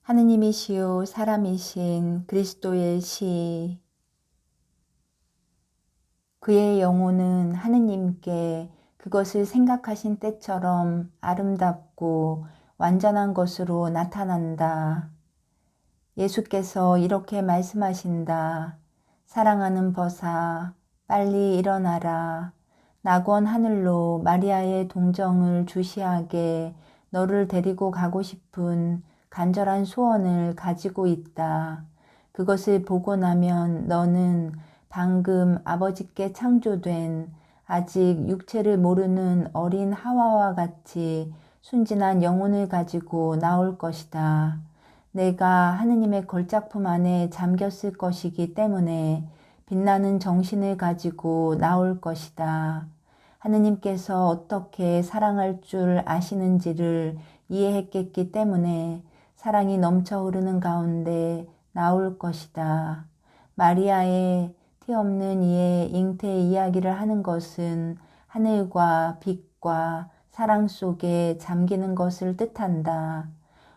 하느님이시요 사람이신 그리스도의 시. 그의 영혼은 하느님께 그것을 생각하신 때처럼 아름답고 완전한 것으로 나타난다. 예수께서 이렇게 말씀하신다. 사랑하는 벗아, 빨리 일어나라. 낙원 하늘로 마리아의 동정을 주시하게 너를 데리고 가고 싶은 간절한 소원을 가지고 있다. 그것을 보고 나면 너는 방금 아버지께 창조된 아직 육체를 모르는 어린 하와와 같이 순진한 영혼을 가지고 나올 것이다. 내가 하느님의 걸작품 안에 잠겼을 것이기 때문에 빛나는 정신을 가지고 나올 것이다. 하느님께서 어떻게 사랑할 줄 아시는지를 이해했겠기 때문에 사랑이 넘쳐 흐르는 가운데 나올 것이다. 마리아의 티 없는 이의 잉태 이야기를 하는 것은 하늘과 빛과 사랑 속에 잠기는 것을 뜻한다.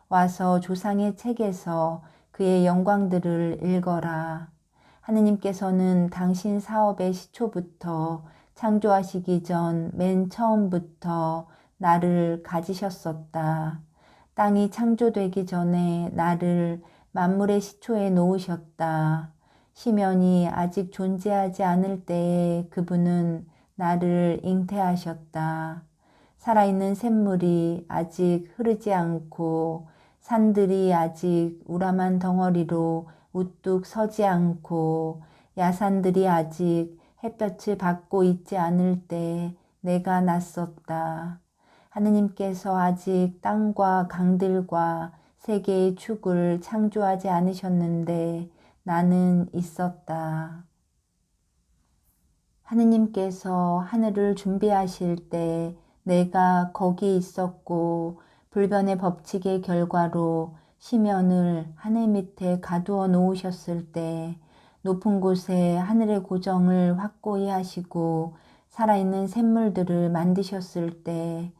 와서 조상의 책에서 그의 영광들을 읽어라. 하느님께서는 당신 사업의 시초부터 창조하시기 전 맨 처음부터 나를 가지셨었다. 땅이 창조되기 전에 나를 만물의 시초에 놓으셨다. 시면이 아직 존재하지 않을 때에 그분은 나를 잉태하셨다. 살아있는 샘물이 아직 흐르지 않고 산들이 아직 우람한 덩어리로 우뚝 서지 않고 야산들이 아직 햇볕을 받고 있지 않을 때 내가 났었다. 하느님께서 아직 땅과 강들과 세계의 축을 창조하지 않으셨는데 나는 있었다. 하느님께서 하늘을 준비하실 때 내가 거기 있었고 불변의 법칙의 결과로 시면을 하늘 밑에 가두어 놓으셨을 때 높은 곳에 하늘의 고정을 확고히 하시고 살아있는 샘물들을 만드셨을 때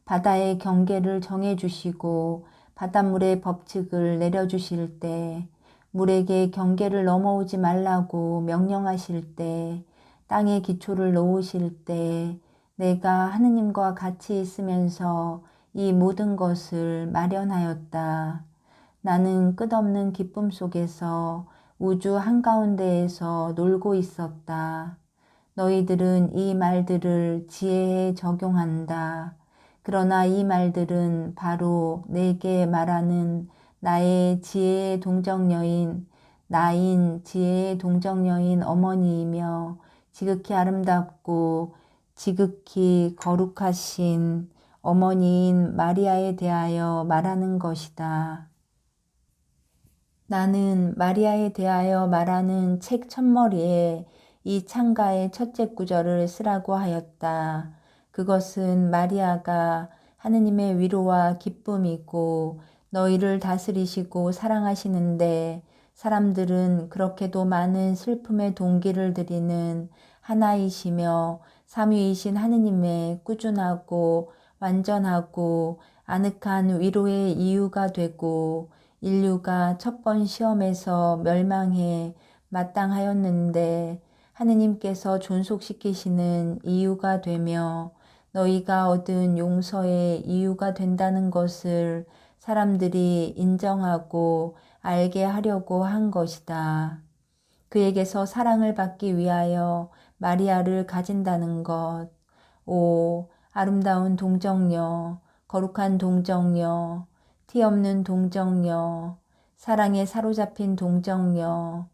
바다의 경계를 정해주시고 바닷물의 법칙을 내려주실 때 물에게 경계를 넘어오지 말라고 명령하실 때 땅에 기초를 놓으실 때 내가 하느님과 같이 있으면서 이 모든 것을 마련하였다. 나는 끝없는 기쁨 속에서 우주 한가운데에서 놀고 있었다. 너희들은 이 말들을 지혜에 적용한다. 그러나 이 말들은 바로 내게 말하는 나의 지혜의 동정녀인, 나인 지혜의 동정녀인 어머니이며 지극히 아름답고 지극히 거룩하신 어머니인 마리아에 대하여 말하는 것이다. 나는 마리아에 대하여 말하는 책 첫머리에 이 창가의 첫째 구절을 쓰라고 하였다. 그것은 마리아가 하느님의 위로와 기쁨이고 너희를 다스리시고 사랑하시는데 사람들은 그렇게도 많은 슬픔의 동기를 드리는 하나이시며 삼위이신 하느님의 꾸준하고 완전하고 아늑한 위로의 이유가 되고 인류가 첫 번 시험에서 멸망해 마땅하였는데 하느님께서 존속시키시는 이유가 되며 너희가 얻은 용서의 이유가 된다는 것을 사람들이 인정하고 알게 하려고 한 것이다. 그에게서 사랑을 받기 위하여 마리아를 가진다는 것. 오, 아름다운 동정녀, 거룩한 동정녀, 티 없는 동정녀, 사랑에 사로잡힌 동정녀,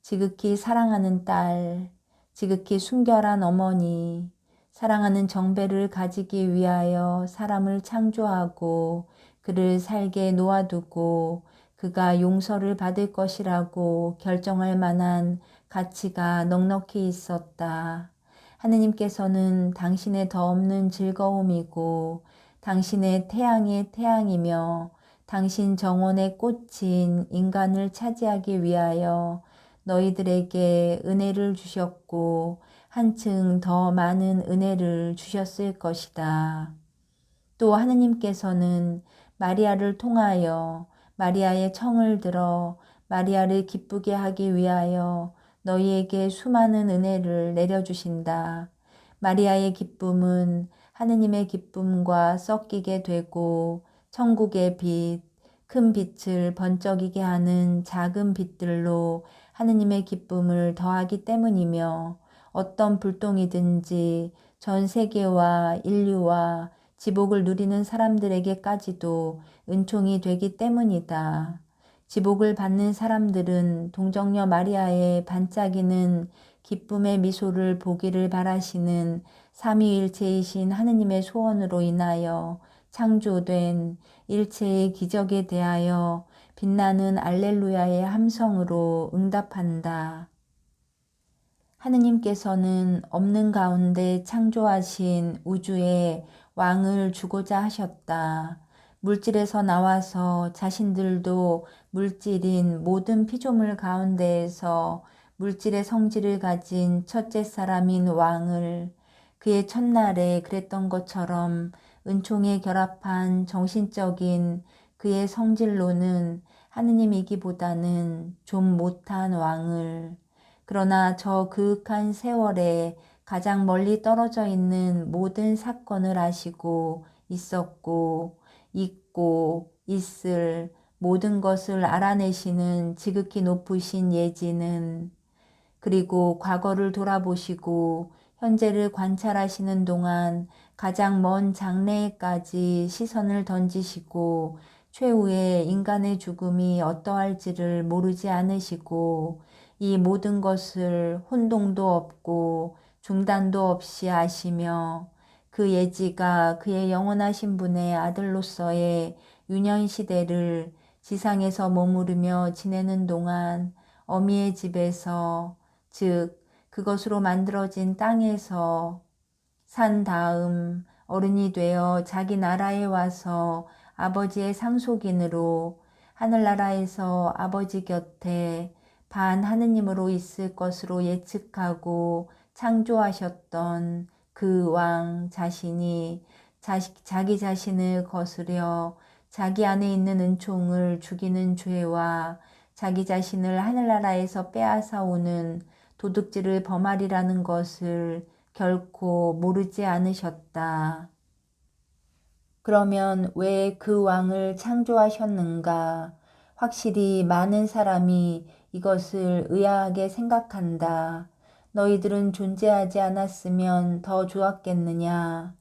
지극히 사랑하는 딸, 지극히 순결한 어머니, 사랑하는 정배를 가지기 위하여 사람을 창조하고 그를 살게 놓아두고 그가 용서를 받을 것이라고 결정할 만한 가치가 넉넉히 있었다. 하느님께서는 당신의 더 없는 즐거움이고 당신의 태양의 태양이며 당신 정원의 꽃인 인간을 차지하기 위하여 너희들에게 은혜를 주셨고 한층 더 많은 은혜를 주셨을 것이다. 또 하느님께서는 마리아를 통하여 마리아의 청을 들어 마리아를 기쁘게 하기 위하여 너희에게 수많은 은혜를 내려주신다. 마리아의 기쁨은 하느님의 기쁨과 섞이게 되고 천국의 빛, 큰 빛을 번쩍이게 하는 작은 빛들로 하느님의 기쁨을 더하기 때문이며 어떤 불똥이든지 전 세계와 인류와 지복을 누리는 사람들에게까지도 은총이 되기 때문이다. 지복을 받는 사람들은 동정녀 마리아의 반짝이는 기쁨의 미소를 보기를 바라시는 삼위일체이신 하느님의 소원으로 인하여 창조된 일체의 기적에 대하여 빛나는 알렐루야의 함성으로 응답한다. 하느님께서는 없는 가운데 창조하신 우주의 왕을 주고자 하셨다. 물질에서 나와서 자신들도 물질인 모든 피조물 가운데에서 물질의 성질을 가진 첫째 사람인 왕을 그의 첫날에 그랬던 것처럼 은총에 결합한 정신적인 그의 성질로는 하느님이기보다는 좀 못한 왕을 그러나 저 그윽한 세월에 가장 멀리 떨어져 있는 모든 사건을 아시고 있었고 있고 있을 모든 것을 알아내시는 지극히 높으신 예지는 그리고 과거를 돌아보시고 현재를 관찰하시는 동안 가장 먼 장래에까지 시선을 던지시고 최후의 인간의 죽음이 어떠할지를 모르지 않으시고 이 모든 것을 혼동도 없고 중단도 없이 아시며 그 예지가 그의 영원하신 분의 아들로서의 유년시대를 지상에서 머무르며 지내는 동안 어미의 집에서 즉 그것으로 만들어진 땅에서 산 다음 어른이 되어 자기 나라에 와서 아버지의 상속인으로 하늘나라에서 아버지 곁에 반 하느님으로 있을 것으로 예측하고 창조하셨던 그 왕 자신이 자기 자신을 거스려 자기 안에 있는 은총을 죽이는 죄와 자기 자신을 하늘나라에서 빼앗아 오는 도둑질을 범하리라는 것을 결코 모르지 않으셨다. 그러면 왜 그 왕을 창조하셨는가? 확실히 많은 사람이 이것을 의아하게 생각한다. 너희들은 존재하지 않았으면 더 좋았겠느냐?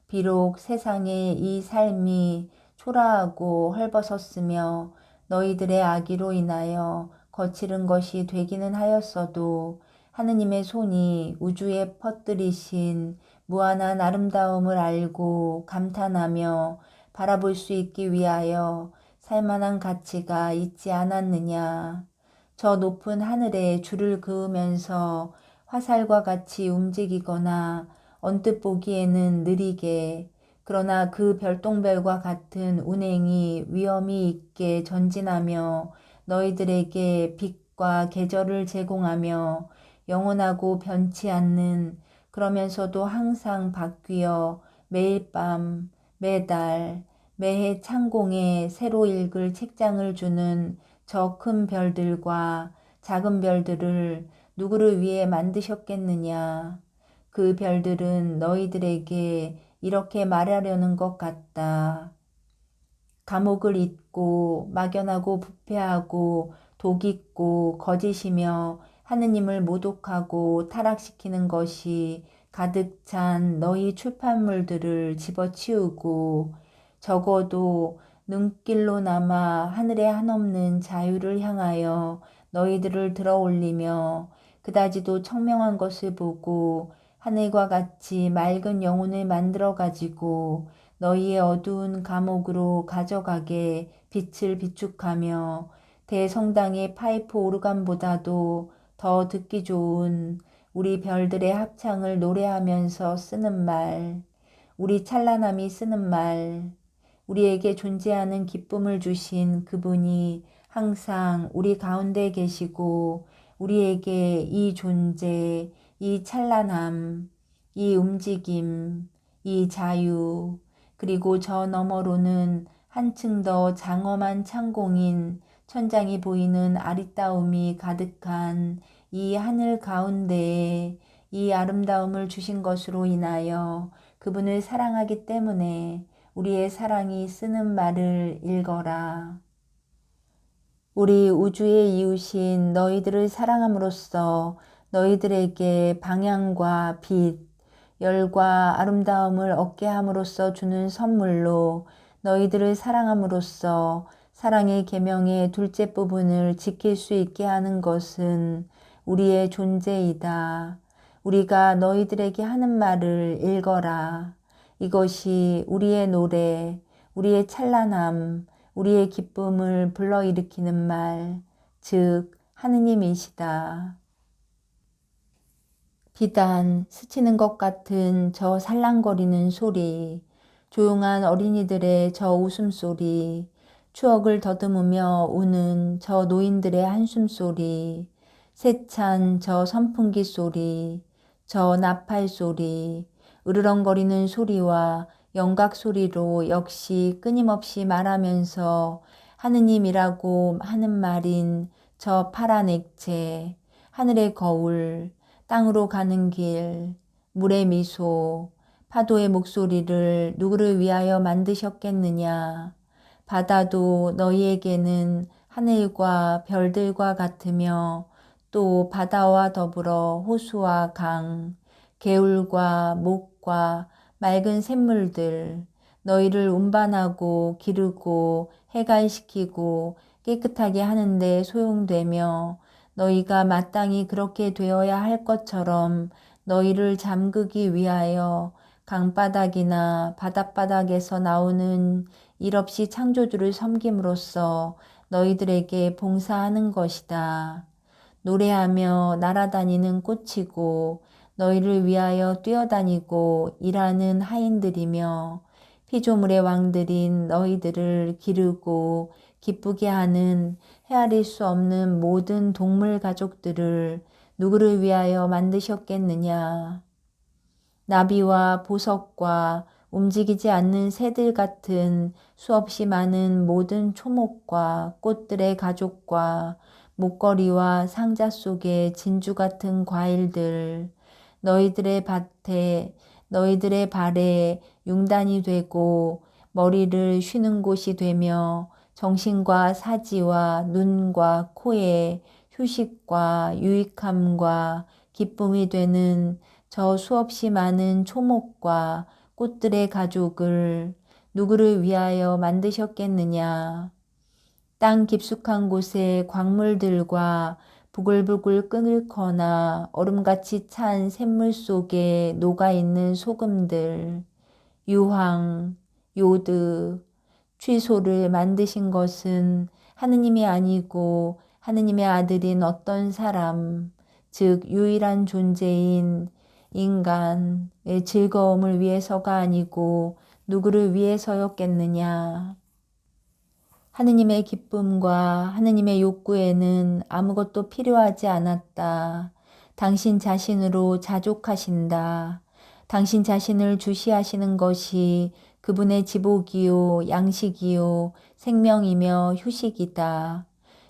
비록 세상의 이 삶이 초라하고 헐벗었으며 너희들의 악의로 인하여 거칠은 것이 되기는 하였어도 하느님의 손이 우주에 퍼뜨리신 무한한 아름다움을 알고 감탄하며 바라볼 수 있기 위하여 살만한 가치가 있지 않았느냐. 저 높은 하늘에 줄을 그으면서 화살과 같이 움직이거나 언뜻 보기에는 느리게 그러나 그 별똥별과 같은 운행이 위엄이 있게 전진하며 너희들에게 빛과 계절을 제공하며 영원하고 변치 않는 그러면서도 항상 바뀌어 매일 밤, 매달, 매해 창공에 새로 읽을 책장을 주는 저 큰 별들과 작은 별들을 누구를 위해 만드셨겠느냐. 그 별들은 너희들에게 이렇게 말하려는 것 같다. 감옥을 잇고 막연하고 부패하고 독있고 거짓이며 하느님을 모독하고 타락시키는 것이 가득 찬 너희 출판물들을 집어치우고 적어도 눈길로나마 하늘에 한없는 자유를 향하여 너희들을 들어 올리며 그다지도 청명한 것을 보고 하늘과 같이 맑은 영혼을 만들어 가지고 너희의 어두운 감옥으로 가져가게 빛을 비축하며 대성당의 파이프 오르간보다도 더 듣기 좋은 우리 별들의 합창을 노래하면서 쓰는 말, 우리 찬란함이 쓰는 말, 우리에게 존재하는 기쁨을 주신 그분이 항상 우리 가운데 계시고 우리에게 이 존재, 이 찬란함, 이 움직임, 이 자유, 그리고 저 너머로는 한층 더 장엄한 창공인 천장이 보이는 아리따움이 가득한 이 하늘 가운데에 이 아름다움을 주신 것으로 인하여 그분을 사랑하기 때문에 우리의 사랑이 쓰는 말을 읽어라. 우리 우주의 이웃인 너희들을 사랑함으로써 너희들에게 방향과 빛, 열과 아름다움을 얻게 함으로써 주는 선물로 너희들을 사랑함으로써 사랑의 계명의 둘째 부분을 지킬 수 있게 하는 것은 우리의 존재이다. 우리가 너희들에게 하는 말을 읽어라. 이것이 우리의 노래, 우리의 찬란함, 우리의 기쁨을 불러일으키는 말, 즉 하느님이시다. 비단 스치는 것 같은 저 살랑거리는 소리, 조용한 어린이들의 저 웃음소리, 추억을 더듬으며 우는 저 노인들의 한숨소리, 세찬 저 선풍기 소리, 저 나팔 소리, 으르렁거리는 소리와 영각 소리로 역시 끊임없이 말하면서 하느님이라고 하는 말인 저 파란 액체, 하늘의 거울, 땅으로 가는 길, 물의 미소, 파도의 목소리를 누구를 위하여 만드셨겠느냐. 바다도 너희에게는 하늘과 별들과 같으며 또 바다와 더불어 호수와 강, 개울과 목과 맑은 샘물들, 너희를 운반하고 기르고 해갈시키고 깨끗하게 하는데 소용되며 너희가 마땅히 그렇게 되어야 할 것처럼 너희를 잠그기 위하여 강바닥이나 바닷바닥에서 나오는 일 없이 창조주를 섬김으로써 너희들에게 봉사하는 것이다. 노래하며 날아다니는 꽃이고 너희를 위하여 뛰어다니고 일하는 하인들이며 피조물의 왕들인 너희들을 기르고 기쁘게 하는 헤아릴 수 없는 모든 동물 가족들을 누구를 위하여 만드셨겠느냐. 나비와 보석과 움직이지 않는 새들 같은 수없이 많은 모든 초목과 꽃들의 가족과 목걸이와 상자 속의 진주 같은 과일들, 너희들의 밭에, 너희들의 발에 융단이 되고 머리를 쉬는 곳이 되며 정신과 사지와 눈과 코에 휴식과 유익함과 기쁨이 되는 저 수없이 많은 초목과 꽃들의 가족을 누구를 위하여 만드셨겠느냐. 땅 깊숙한 곳의 광물들과 부글부글 끓거나 얼음같이 찬 샘물 속에 녹아있는 소금들, 유황, 요드, 취소를 만드신 것은 하느님이 아니고 하느님의 아들인 어떤 사람, 즉 유일한 존재인 인간의 즐거움을 위해서가 아니고 누구를 위해서였겠느냐. 하느님의 기쁨과 하느님의 욕구에는 아무것도 필요하지 않았다. 당신 자신으로 자족하신다. 당신 자신을 주시하시는 것이 그분의 지복이요, 양식이요, 생명이며 휴식이다.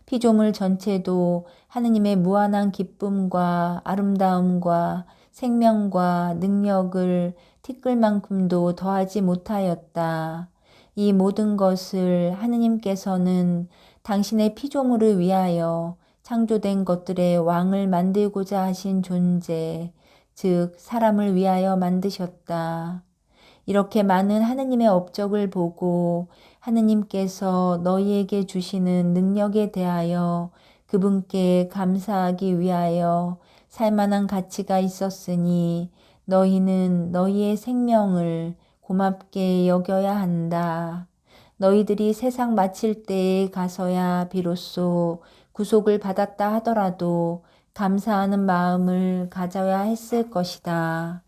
피조물 전체도 하느님의 무한한 기쁨과 아름다움과 생명과 능력을 티끌만큼도 더하지 못하였다. 이 모든 것을 하느님께서는 당신의 피조물을 위하여 창조된 것들의 왕을 만들고자 하신 존재, 즉 사람을 위하여 만드셨다. 이렇게 많은 하느님의 업적을 보고 하느님께서 너희에게 주시는 능력에 대하여 그분께 감사하기 위하여 살만한 가치가 있었으니 너희는 너희의 생명을 고맙게 여겨야 한다. 너희들이 세상 마칠 때에 가서야 비로소 구속을 받았다 하더라도 감사하는 마음을 가져야 했을 것이다.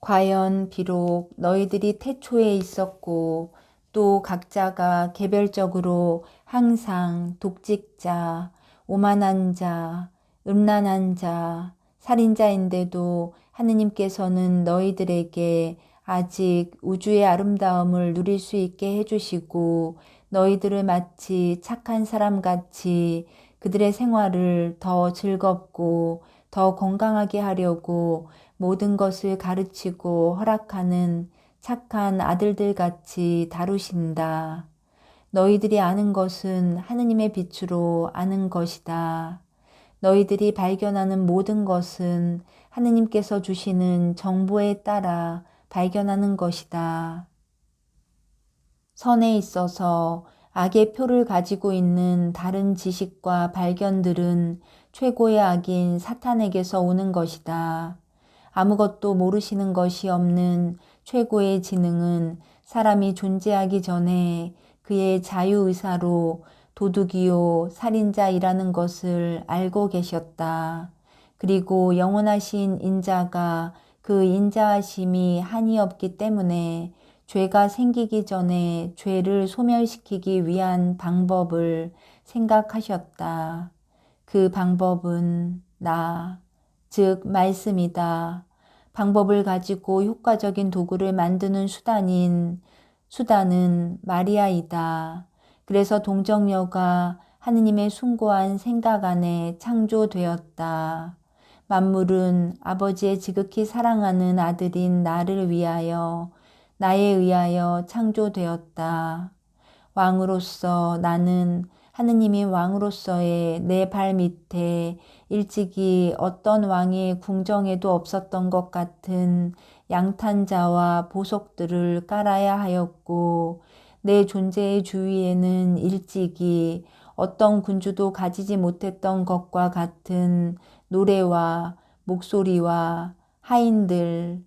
과연 비록 너희들이 태초에 있었고 또 각자가 개별적으로 항상 독직자, 오만한 자, 음란한 자, 살인자인데도 하느님께서는 너희들에게 아직 우주의 아름다움을 누릴 수 있게 해주시고 너희들을 마치 착한 사람같이 그들의 생활을 더 즐겁고 더 건강하게 하려고 모든 것을 가르치고 허락하는 착한 아들들 같이 다루신다. 너희들이 아는 것은 하느님의 빛으로 아는 것이다. 너희들이 발견하는 모든 것은 하느님께서 주시는 정보에 따라 발견하는 것이다. 선에 있어서 악의 표를 가지고 있는 다른 지식과 발견들은 최고의 악인 사탄에게서 오는 것이다. 아무것도 모르시는 것이 없는 최고의 지능은 사람이 존재하기 전에 그의 자유의사로 도둑이요 살인자이라는 것을 알고 계셨다. 그리고 영원하신 인자가 그 인자하심이 한이 없기 때문에 죄가 생기기 전에 죄를 소멸시키기 위한 방법을 생각하셨다. 그 방법은 나, 즉 말씀이다. 방법을 가지고 효과적인 도구를 만드는 수단은 마리아이다. 그래서 동정녀가 하느님의 숭고한 생각 안에 창조되었다. 만물은 아버지의 지극히 사랑하는 아들인 나를 위하여 나에 의하여 창조되었다. 왕으로서 나는 하느님이 왕으로서의 내 발 밑에 일찍이 어떤 왕의 궁정에도 없었던 것 같은 양탄자와 보석들을 깔아야 하였고 내 존재의 주위에는 일찍이 어떤 군주도 가지지 못했던 것과 같은 노래와 목소리와 하인들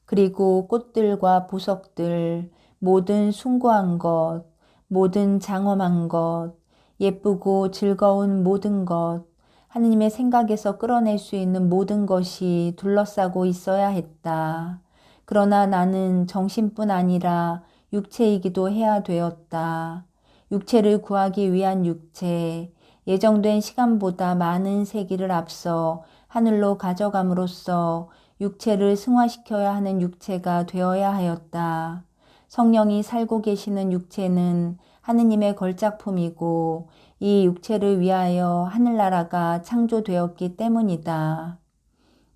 그리고 꽃들과 보석들 모든 숭고한 것, 모든 장엄한 것, 예쁘고 즐거운 모든 것, 하느님의 생각에서 끌어낼 수 있는 모든 것이 둘러싸고 있어야 했다. 그러나 나는 정신뿐 아니라 육체이기도 해야 되었다. 육체를 구하기 위한 육체, 예정된 시간보다 많은 세기를 앞서 하늘로 가져감으로써 육체를 승화시켜야 하는 육체가 되어야 하였다. 성령이 살고 계시는 육체는 하느님의 걸작품이고 이 육체를 위하여 하늘나라가 창조되었기 때문이다.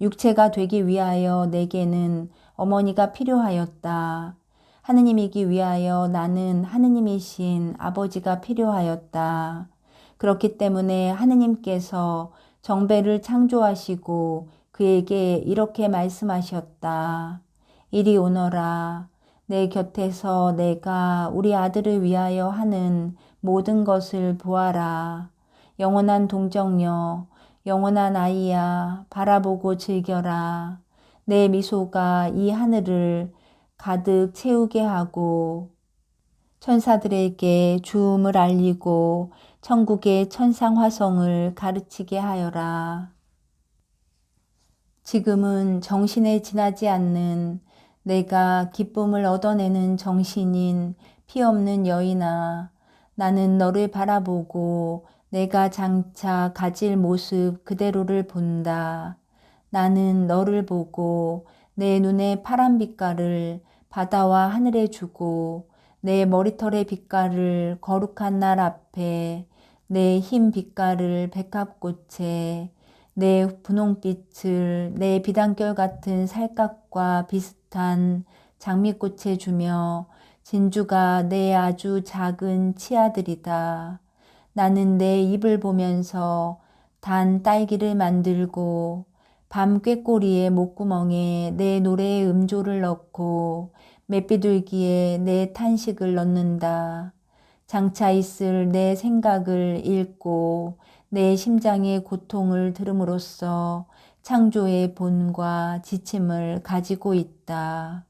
육체가 되기 위하여 내게는 어머니가 필요하였다. 하느님이기 위하여 나는 하느님이신 아버지가 필요하였다. 그렇기 때문에 하느님께서 정배를 창조하시고 그에게 이렇게 말씀하셨다. 이리 오너라. 내 곁에서 내가 우리 아들을 위하여 하는 모든 것을 보아라. 영원한 동정녀, 영원한 아이야, 바라보고 즐겨라. 내 미소가 이 하늘을 가득 채우게 하고 천사들에게 주음을 알리고 천국의 천상 화성을 가르치게 하여라. 지금은 정신에 지나지 않는 내가 기쁨을 얻어내는 정신인 피 없는 여인아, 나는 너를 바라보고 내가 장차 가질 모습 그대로를 본다. 나는 너를 보고 내 눈의 파란 빛깔을 바다와 하늘에 주고 내 머리털의 빛깔을 거룩한 날 앞에 내 흰 빛깔을 백합꽃에 내 분홍빛을 내 비단결 같은 살갗과 비슷한 장미꽃에 주며 진주가 내 아주 작은 치아들이다. 나는 내 입을 보면서 단 딸기를 만들고 밤 꾀꼬리의 목구멍에 내 노래의 음조를 넣고 맷비둘기에 내 탄식을 넣는다. 장차 있을 내 생각을 읽고 내 심장의 고통을 들음으로써 창조의 본과 지침을 가지고 있다.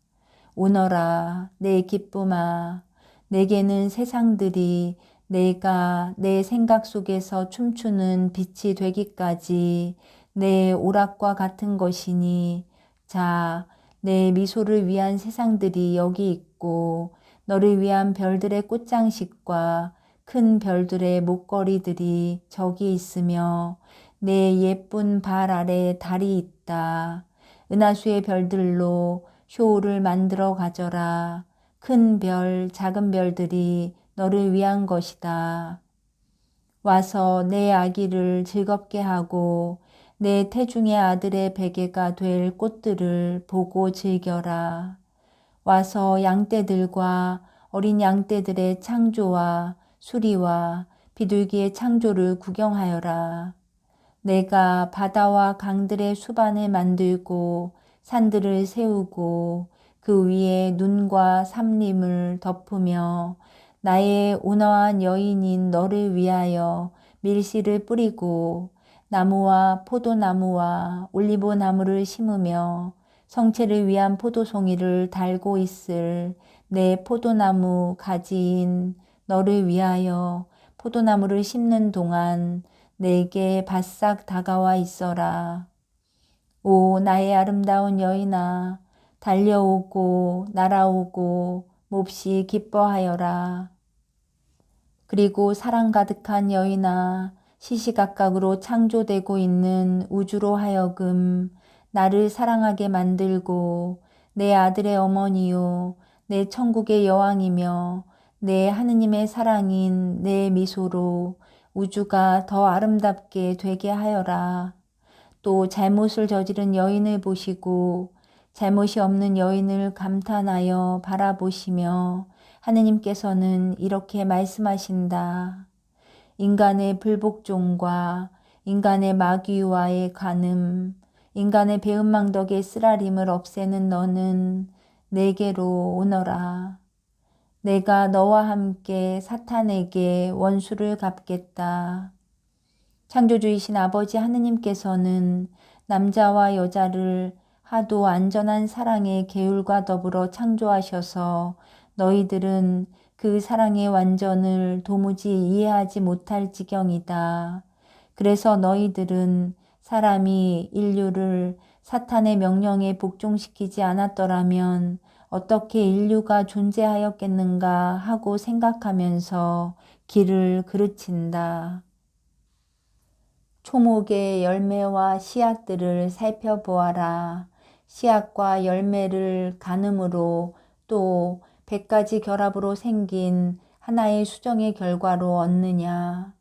오너라 내 기쁨아, 내게는 세상들이 내가 내 생각 속에서 춤추는 빛이 되기까지 내 오락과 같은 것이니 자, 내 미소를 위한 세상들이 여기 있고 너를 위한 별들의 꽃장식과 큰 별들의 목걸이들이 저기 있으며 내 예쁜 발 아래 달이 있다. 은하수의 별들로 쇼를 만들어 가져라. 큰 별, 작은 별들이 너를 위한 것이다. 와서 내 아기를 즐겁게 하고 내 태중의 아들의 베개가 될 꽃들을 보고 즐겨라. 와서 양떼들과 어린 양떼들의 창조와 수리와 비둘기의 창조를 구경하여라. 내가 바다와 강들의 수반을 만들고 산들을 세우고 그 위에 눈과 삼림을 덮으며 나의 온화한 여인인 너를 위하여 밀씨를 뿌리고 나무와 포도나무와 올리브나무를 심으며 성체를 위한 포도송이를 달고 있을 내 포도나무 가지인 너를 위하여 포도나무를 심는 동안 내게 바싹 다가와 있어라. 오 나의 아름다운 여인아, 달려오고 날아오고 몹시 기뻐하여라. 그리고 사랑 가득한 여인아, 시시각각으로 창조되고 있는 우주로 하여금 나를 사랑하게 만들고 내 아들의 어머니요, 내 천국의 여왕이며 내 하느님의 사랑인 내 미소로 우주가 더 아름답게 되게 하여라. 또 잘못을 저지른 여인을 보시고 잘못이 없는 여인을 감탄하여 바라보시며 하느님께서는 이렇게 말씀하신다. 인간의 불복종과 인간의 마귀와의 간음, 인간의 배은망덕의 쓰라림을 없애는 너는 내게로 오너라. 내가 너와 함께 사탄에게 원수를 갚겠다. 창조주이신 아버지 하느님께서는 남자와 여자를 하도 안전한 사랑의 계율과 더불어 창조하셔서 너희들은 그 사랑의 완전을 도무지 이해하지 못할 지경이다. 그래서 너희들은 사람이 인류를 사탄의 명령에 복종시키지 않았더라면 어떻게 인류가 존재하였겠는가 하고 생각하면서 길을 그르친다. 초목의 열매와 씨앗들을 살펴보아라. 씨앗과 열매를 가늠으로 또 100가지 결합으로 생긴 하나의 수정의 결과로 얻느냐?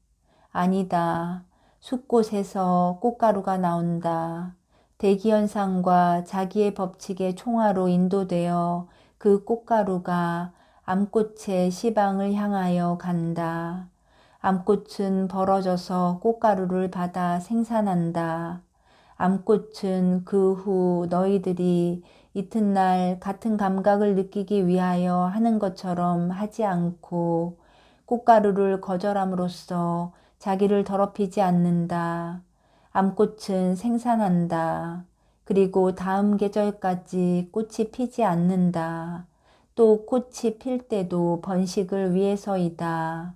아니다. 숫꽃에서 꽃가루가 나온다. 대기현상과 자기의 법칙의 총화로 인도되어 그 꽃가루가 암꽃의 시방을 향하여 간다. 암꽃은 벌어져서 꽃가루를 받아 생산한다. 암꽃은 그 후 너희들이 이튿날 같은 감각을 느끼기 위하여 하는 것처럼 하지 않고 꽃가루를 거절함으로써 자기를 더럽히지 않는다. 암꽃은 생산한다. 그리고 다음 계절까지 꽃이 피지 않는다. 또 꽃이 필 때도 번식을 위해서이다.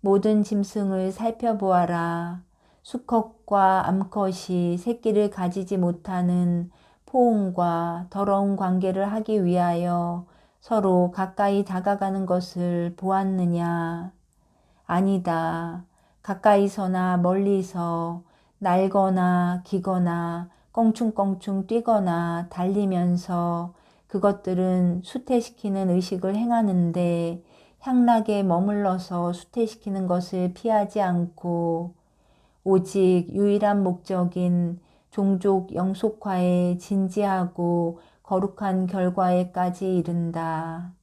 모든 짐승을 살펴보아라. 수컷과 암컷이 새끼를 가지지 못하는 포옹과 더러운 관계를 하기 위하여 서로 가까이 다가가는 것을 보았느냐? 아니다. 가까이서나 멀리서 날거나 기거나 껑충껑충 뛰거나 달리면서 그것들은 수태시키는 의식을 행하는데 향락에 머물러서 수태시키는 것을 피하지 않고 오직 유일한 목적인 종족 영속화에 진지하고 거룩한 결과에까지 이른다.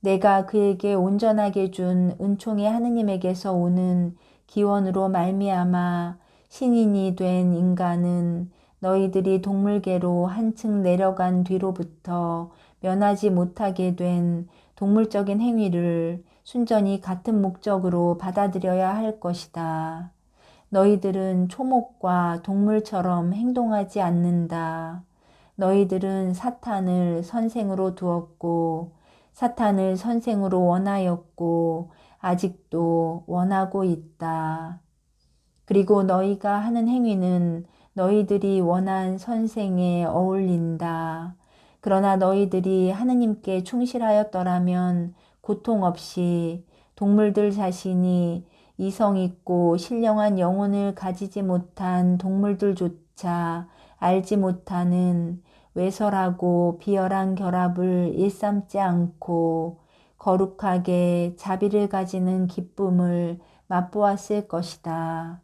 내가 그에게 온전하게 준 은총의 하느님에게서 오는 기원으로 말미암아 신인이 된 인간은 너희들이 동물계로 한층 내려간 뒤로부터 면하지 못하게 된 동물적인 행위를 순전히 같은 목적으로 받아들여야 할 것이다. 너희들은 초목과 동물처럼 행동하지 않는다. 너희들은 사탄을 선생으로 두었고 사탄을 선생으로 원하였고 아직도 원하고 있다. 그리고 너희가 하는 행위는 너희들이 원한 선생에 어울린다. 그러나 너희들이 하느님께 충실하였더라면 고통 없이 동물들 자신이 이성 있고 신령한 영혼을 가지지 못한 동물들조차 알지 못하는 외설하고 비열한 결합을 일삼지 않고 거룩하게 자비를 가지는 기쁨을 맛보았을 것이다.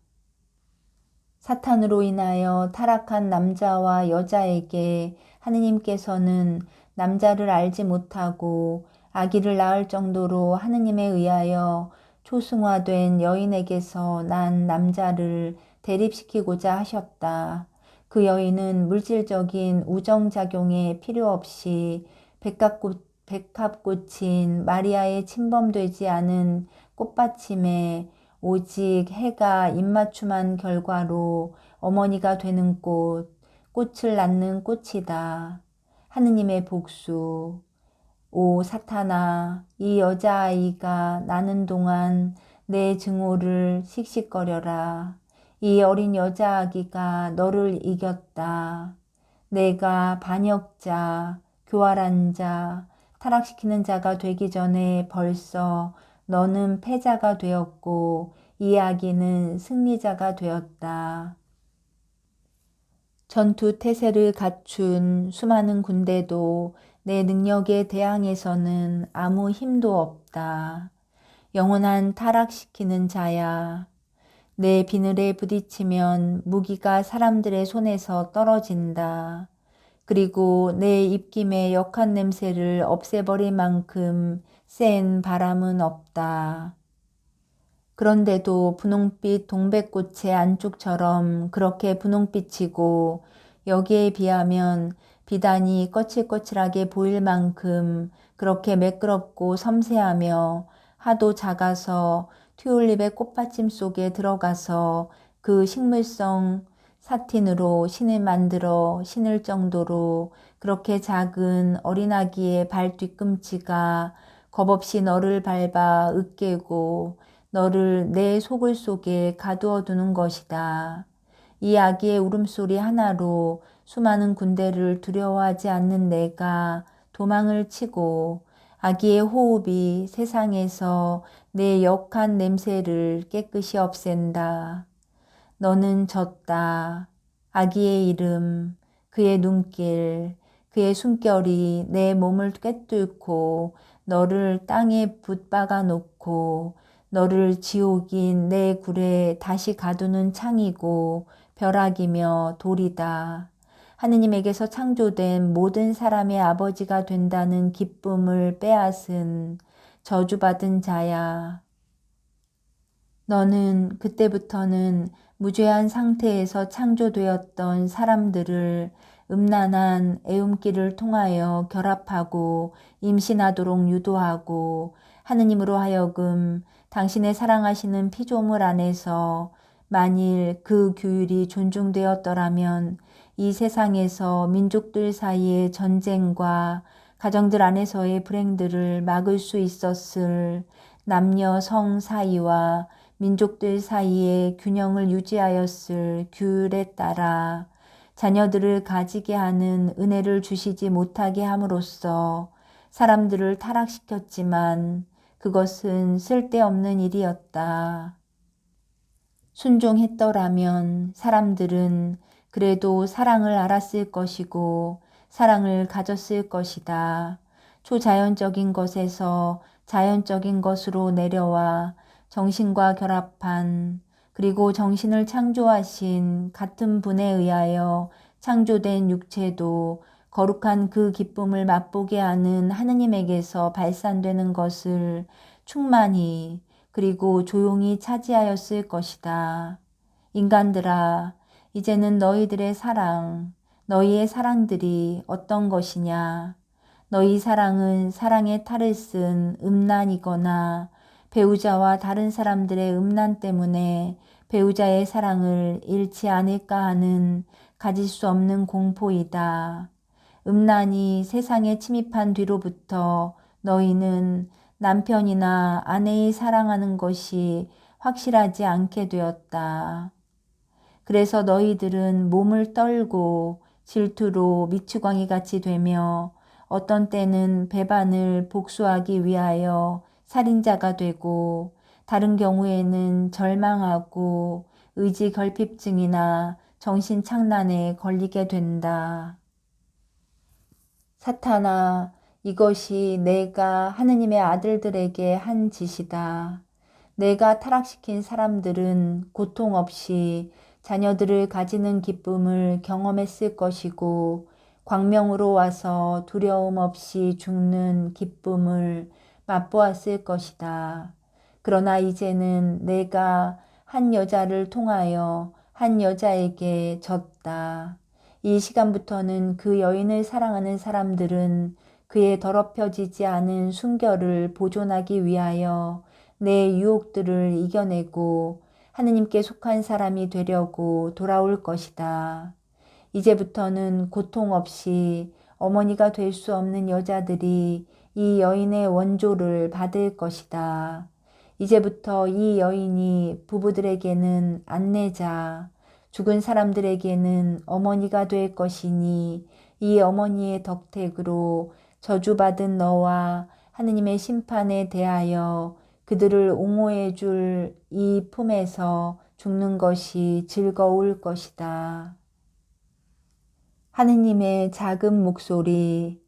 사탄으로 인하여 타락한 남자와 여자에게 하느님께서는 남자를 알지 못하고 아기를 낳을 정도로 하느님에 의하여 초승화된 여인에게서 난 남자를 대립시키고자 하셨다. 그 여인은 물질적인 우정작용에 필요 없이 백합꽃인 마리아의 침범되지 않은 꽃받침에 오직 해가 입맞춤한 결과로 어머니가 되는 꽃을 낳는 꽃이다. 하느님의 복수. 오 사탄아, 이 여자아이가 나는 동안 내 증오를 씩씩거려라. 이 어린 여자아기가 너를 이겼다. 내가 반역자, 교활한 자, 타락시키는 자가 되기 전에 벌써 너는 패자가 되었고 이 아기는 승리자가 되었다. 전투 태세를 갖춘 수많은 군대도 내 능력에 대항해서는 아무 힘도 없다. 영원한 타락시키는 자야. 내 비늘에 부딪히면 무기가 사람들의 손에서 떨어진다. 그리고 내 입김의 역한 냄새를 없애버릴 만큼 센 바람은 없다. 그런데도 분홍빛 동백꽃의 안쪽처럼 그렇게 분홍빛이고 여기에 비하면 비단이 거칠거칠하게 보일 만큼 그렇게 매끄럽고 섬세하며 하도 작아서 튤립의 꽃받침 속에 들어가서 그 식물성 사틴으로 신을 만들어 신을 정도로 그렇게 작은 어린아기의 발 뒤꿈치가 겁없이 너를 밟아 으깨고 너를 내 소굴 속에 가두어 두는 것이다. 이 아기의 울음소리 하나로 수많은 군대를 두려워하지 않는 내가 도망을 치고 아기의 호흡이 세상에서 내 역한 냄새를 깨끗이 없앤다. 너는 졌다. 아기의 이름, 그의 눈길, 그의 숨결이 내 몸을 꿰뚫고 너를 땅에 붙박아 놓고 너를 지옥인 내 굴에 다시 가두는 창이고 벼락이며 돌이다. 하느님에게서 창조된 모든 사람의 아버지가 된다는 기쁨을 빼앗은 저주받은 자야. 너는 그때부터는 무죄한 상태에서 창조되었던 사람들을 음란한 애움길을 통하여 결합하고 임신하도록 유도하고 하느님으로 하여금 당신의 사랑하시는 피조물 안에서 만일 그 규율이 존중되었더라면 이 세상에서 민족들 사이의 전쟁과 가정들 안에서의 불행들을 막을 수 있었을 남녀 성 사이와 민족들 사이의 균형을 유지하였을 규율에 따라 자녀들을 가지게 하는 은혜를 주시지 못하게 함으로써 사람들을 타락시켰지만 그것은 쓸데없는 일이었다. 순종했더라면 사람들은 그래도 사랑을 알았을 것이고 사랑을 가졌을 것이다. 초자연적인 것에서 자연적인 것으로 내려와 정신과 결합한 그리고 정신을 창조하신 같은 분에 의하여 창조된 육체도 거룩한 그 기쁨을 맛보게 하는 하느님에게서 발산되는 것을 충만히 그리고 조용히 차지하였을 것이다. 인간들아, 이제는 너희들의 사랑, 너희의 사랑들이 어떤 것이냐? 너희 사랑은 사랑의 탈을 쓴 음란이거나 배우자와 다른 사람들의 음란 때문에 배우자의 사랑을 잃지 않을까 하는 가질 수 없는 공포이다. 음란이 세상에 침입한 뒤로부터 너희는 남편이나 아내의 사랑하는 것이 확실하지 않게 되었다. 그래서 너희들은 몸을 떨고 질투로 미추광이 같이 되며 어떤 때는 배반을 복수하기 위하여 살인자가 되고 다른 경우에는 절망하고 의지 결핍증이나 정신착란에 걸리게 된다. 사탄아, 이것이 내가 하느님의 아들들에게 한 짓이다. 내가 타락시킨 사람들은 고통 없이 자녀들을 가지는 기쁨을 경험했을 것이고 광명으로 와서 두려움 없이 죽는 기쁨을 맛보았을 것이다. 그러나 이제는 내가 한 여자를 통하여 한 여자에게 졌다. 이 시간부터는 그 여인을 사랑하는 사람들은 그의 더럽혀지지 않은 순결을 보존하기 위하여 내 유혹들을 이겨내고 하느님께 속한 사람이 되려고 돌아올 것이다. 이제부터는 고통 없이 어머니가 될 수 없는 여자들이 이 여인의 원조를 받을 것이다. 이제부터 이 여인이 부부들에게는 안내자, 죽은 사람들에게는 어머니가 될 것이니 이 어머니의 덕택으로 저주받은 너와 하느님의 심판에 대하여 그들을 옹호해 줄 이 품에서 죽는 것이 즐거울 것이다. 하느님의 작은 목소리,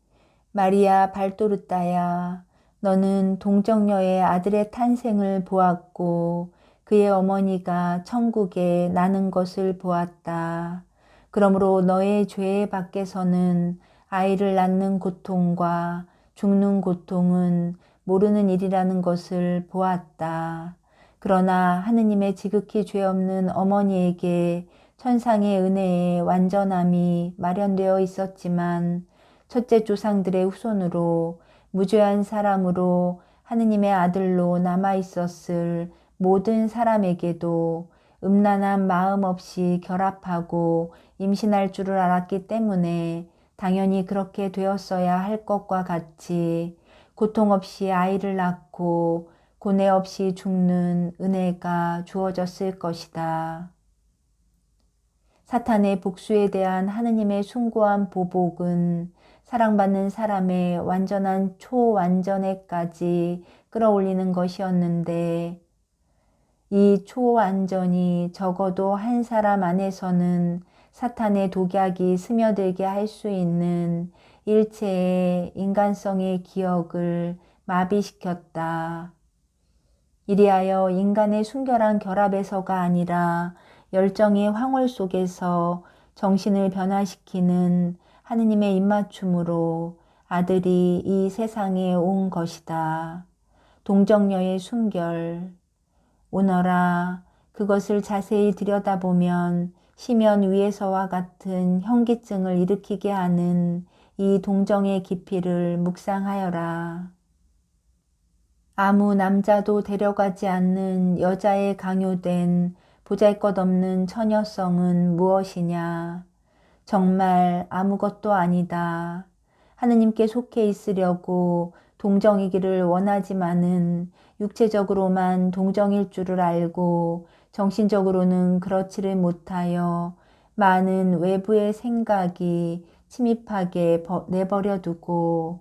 마리아 발도르타야, 너는 동정녀의 아들의 탄생을 보았고 그의 어머니가 천국에 나는 것을 보았다. 그러므로 너의 죄 밖에서는 아이를 낳는 고통과 죽는 고통은 모르는 일이라는 것을 보았다. 그러나 하느님의 지극히 죄 없는 어머니에게 천상의 은혜의 완전함이 마련되어 있었지만 첫째 조상들의 후손으로 무죄한 사람으로 하느님의 아들로 남아있었을 모든 사람에게도 음란한 마음 없이 결합하고 임신할 줄을 알았기 때문에 당연히 그렇게 되었어야 할 것과 같이 고통 없이 아이를 낳고 고뇌 없이 죽는 은혜가 주어졌을 것이다. 사탄의 복수에 대한 하느님의 숭고한 보복은 사랑받는 사람의 완전한 초완전에까지 끌어올리는 것이었는데 이 초완전이 적어도 한 사람 안에서는 사탄의 독약이 스며들게 할 수 있는 일체의 인간성의 기억을 마비시켰다. 이리하여 인간의 순결한 결합에서가 아니라 열정의 황홀 속에서 정신을 변화시키는 하느님의 입맞춤으로 아들이 이 세상에 온 것이다. 동정녀의 순결. 오너라, 그것을 자세히 들여다보면 심연 위에서와 같은 현기증을 일으키게 하는 이 동정의 깊이를 묵상하여라. 아무 남자도 데려가지 않는 여자의 강요된 보잘것없는 처녀성은 무엇이냐? 정말 아무것도 아니다. 하느님께 속해 있으려고 동정이기를 원하지만은 육체적으로만 동정일 줄을 알고 정신적으로는 그렇지를 못하여 많은 외부의 생각이 침입하게 내버려 두고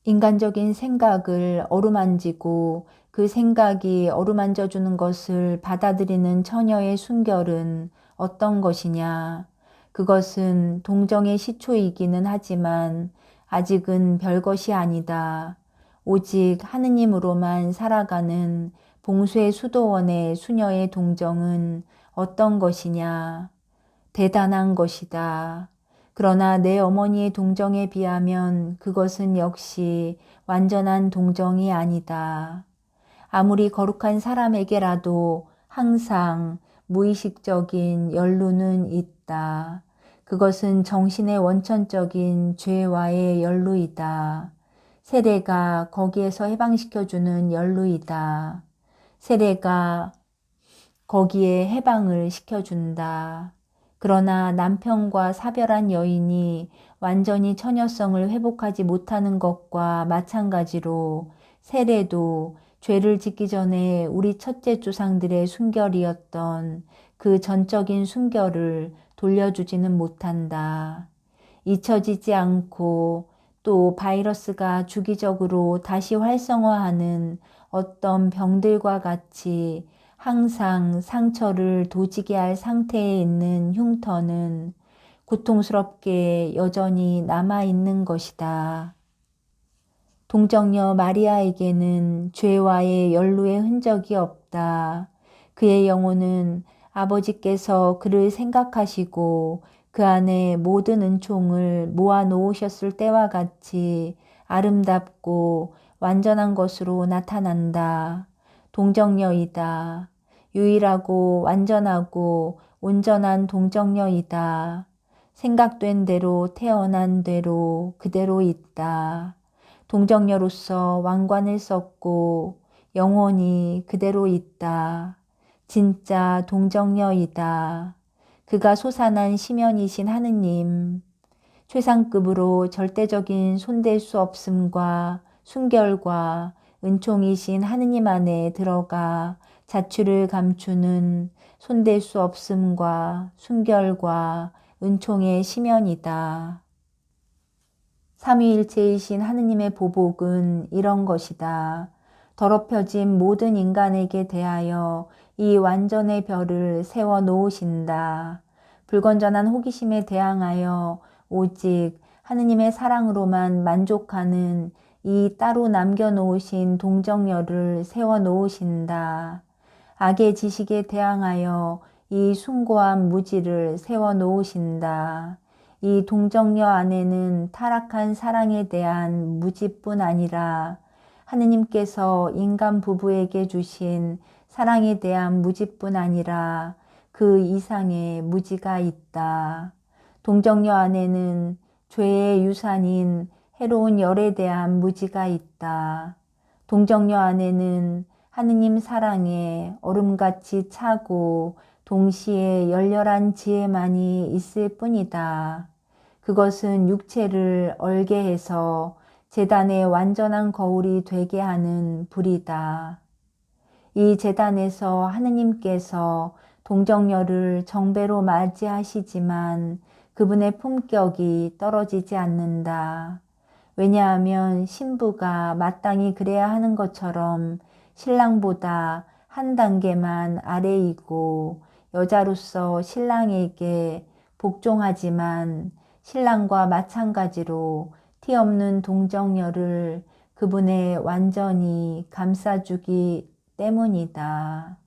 인간적인 생각을 어루만지고 그 생각이 어루만져 주는 것을 받아들이는 처녀의 순결은 어떤 것이냐? 그것은 동정의 시초이기는 하지만 아직은 별것이 아니다. 오직 하느님으로만 살아가는 봉수의 수도원의 수녀의 동정은 어떤 것이냐? 대단한 것이다. 그러나 내 어머니의 동정에 비하면 그것은 역시 완전한 동정이 아니다. 아무리 거룩한 사람에게라도 항상 무의식적인 연루는 있다. 그것은 정신의 원천적인 죄와의 연루이다. 세례가 거기에서 해방시켜주는 연루이다. 세례가 거기에 해방을 시켜준다. 그러나 남편과 사별한 여인이 완전히 처녀성을 회복하지 못하는 것과 마찬가지로 세례도 죄를 짓기 전에 우리 첫째 조상들의 순결이었던 그 전적인 순결을 돌려주지는 못한다. 잊혀지지 않고 또 바이러스가 주기적으로 다시 활성화하는 어떤 병들과 같이 항상 상처를 도지게 할 상태에 있는 흉터는 고통스럽게 여전히 남아있는 것이다. 동정녀 마리아에게는 죄와의 연루의 흔적이 없다. 그의 영혼은 아버지께서 그를 생각하시고 그 안에 모든 은총을 모아 놓으셨을 때와 같이 아름답고 완전한 것으로 나타난다. 동정녀이다. 유일하고 완전하고 온전한 동정녀이다. 생각된 대로 태어난 대로 그대로 있다. 동정녀로서 왕관을 썼고 영원히 그대로 있다. 진짜 동정녀이다. 그가 솟아난 시면이신 하느님, 최상급으로 절대적인 손댈 수 없음과 순결과 은총이신 하느님 안에 들어가 자취를 감추는 손댈 수 없음과 순결과 은총의 시면이다. 삼위일체이신 하느님의 보복은 이런 것이다. 더럽혀진 모든 인간에게 대하여 이 완전의 별을 세워 놓으신다. 불건전한 호기심에 대항하여 오직 하느님의 사랑으로만 만족하는 이 따로 남겨놓으신 동정녀를 세워 놓으신다. 악의 지식에 대항하여 이 숭고한 무지를 세워 놓으신다. 이 동정녀 안에는 타락한 사랑에 대한 무지뿐 아니라 하느님께서 인간 부부에게 주신 사랑에 대한 무지뿐 아니라 그 이상의 무지가 있다. 동정녀 안에는 죄의 유산인 해로운 열에 대한 무지가 있다. 동정녀 안에는 하느님 사랑에 얼음같이 차고 동시에 열렬한 지혜만이 있을 뿐이다. 그것은 육체를 얼게 해서 제단의 완전한 거울이 되게 하는 불이다. 이 제단에서 하느님께서 동정녀를 정배로 맞이하시지만 그분의 품격이 떨어지지 않는다. 왜냐하면 신부가 마땅히 그래야 하는 것처럼 신랑보다 한 단계만 아래이고 여자로서 신랑에게 복종하지만 신랑과 마찬가지로 티 없는 동정녀를 그분의 완전히 감싸주기 때문이다.